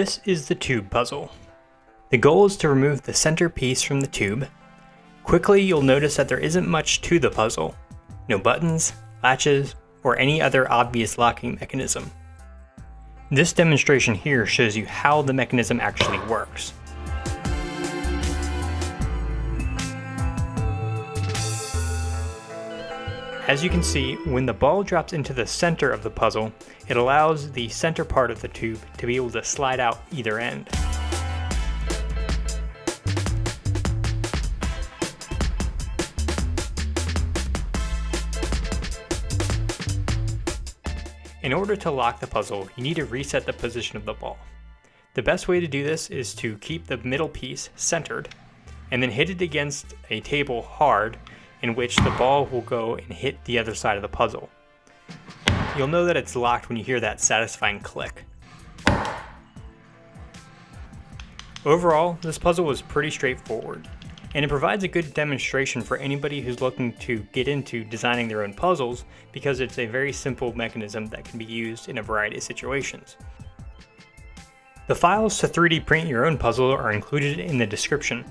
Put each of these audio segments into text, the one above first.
This is the tube puzzle. The goal is to remove the center piece from the tube. Quickly, you'll notice that there isn't much to the puzzle. No buttons, latches, or any other obvious locking mechanism. This demonstration here shows you how the mechanism actually works. As you can see, when the ball drops into the center of the puzzle, it allows the center part of the tube to be able to slide out either end. In order to lock the puzzle, you need to reset the position of the ball. The best way to do this is to keep the middle piece centered, and then hit it against a table hard, in which the ball will go and hit the other side of the puzzle. You'll know that it's locked when you hear that satisfying click. Overall, this puzzle was pretty straightforward, and it provides a good demonstration for anybody who's looking to get into designing their own puzzles because it's a very simple mechanism that can be used in a variety of situations. The files to 3D print your own puzzle are included in the description.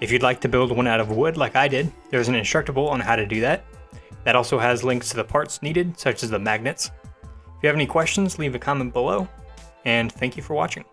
If you'd like to build one out of wood like I did, there's an instructable on how to do that. That also has links to the parts needed, such as the magnets. If you have any questions, leave a comment below, and thank you for watching.